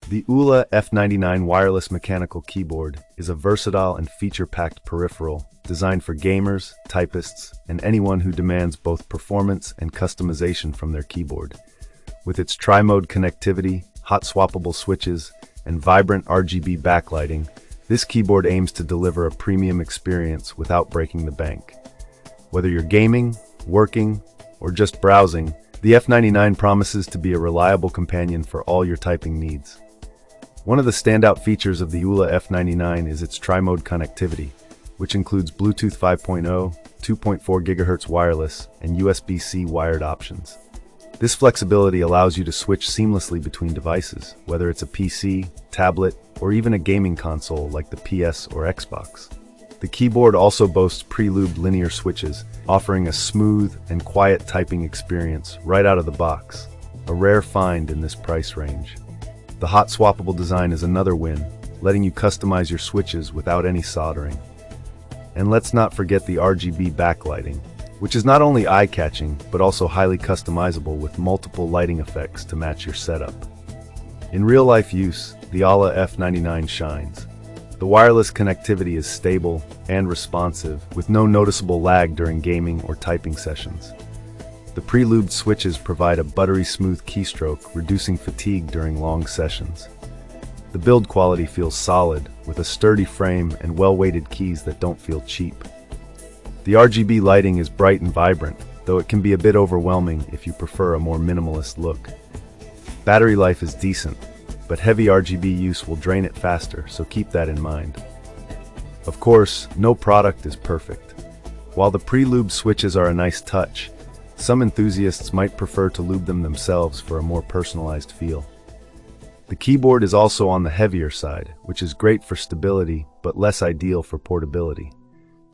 The AULA F99 wireless mechanical keyboard is a versatile and feature-packed peripheral designed for gamers, typists, and anyone who demands both performance and customization from their keyboard. With its tri-mode connectivity, hot-swappable switches, and vibrant RGB backlighting, this keyboard aims to deliver a premium experience without breaking the bank. Whether you're gaming, working, or just browsing, the F99 promises to be a reliable companion for all your typing needs. One of the standout features of the AULA F99 is its tri-mode connectivity, which includes Bluetooth 5.0, 2.4 GHz wireless, and USB-C wired options. This flexibility allows you to switch seamlessly between devices, whether it's a PC, tablet, or even a gaming console like the PS or Xbox. The keyboard also boasts pre-lubed linear switches, offering a smooth and quiet typing experience right out of the box, a rare find in this price range. The hot-swappable design is another win, letting you customize your switches without any soldering. And let's not forget the RGB backlighting, which is not only eye-catching, but also highly customizable with multiple lighting effects to match your setup. In real-life use, the AULA F99 shines. The wireless connectivity is stable and responsive, with no noticeable lag during gaming or typing sessions. The pre-lubed switches provide a buttery-smooth keystroke, reducing fatigue during long sessions. The build quality feels solid, with a sturdy frame and well-weighted keys that don't feel cheap. The RGB lighting is bright and vibrant, though it can be a bit overwhelming if you prefer a more minimalist look. Battery life is decent, but heavy RGB use will drain it faster, so keep that in mind. Of course, no product is perfect. While the pre-lubed switches are a nice touch, some enthusiasts might prefer to lube them themselves for a more personalized feel. The keyboard is also on the heavier side, which is great for stability, but less ideal for portability.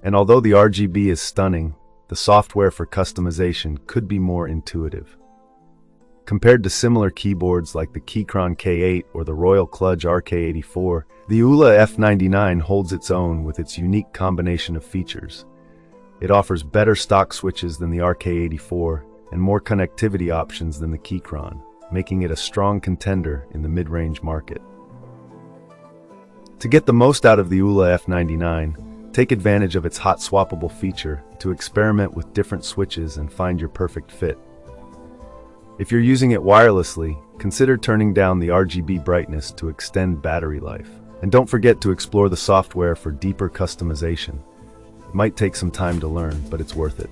And although the RGB is stunning, the software for customization could be more intuitive. Compared to similar keyboards like the Keychron K8 or the Royal Kludge RK84, the AULA F99 holds its own with its unique combination of features. It offers better stock switches than the RK84 and more connectivity options than the Keychron, making it a strong contender in the mid-range market. To get the most out of the AULA F99, take advantage of its hot swappable feature to experiment with different switches and find your perfect fit. If you're using it wirelessly, consider turning down the RGB brightness to extend battery life. And don't forget to explore the software for deeper customization. It might take some time to learn, but it's worth it.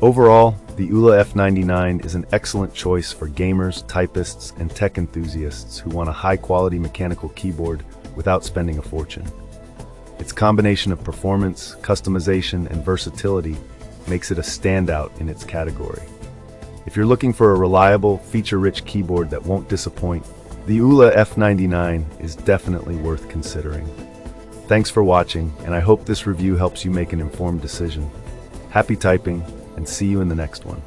Overall, the AULA F99 is an excellent choice for gamers, typists, and tech enthusiasts who want a high-quality mechanical keyboard without spending a fortune. Its combination of performance, customization, and versatility makes it a standout in its category. If you're looking for a reliable, feature-rich keyboard that won't disappoint, the AULA F99 is definitely worth considering. Thanks for watching, and I hope this review helps you make an informed decision. Happy typing, and see you in the next one.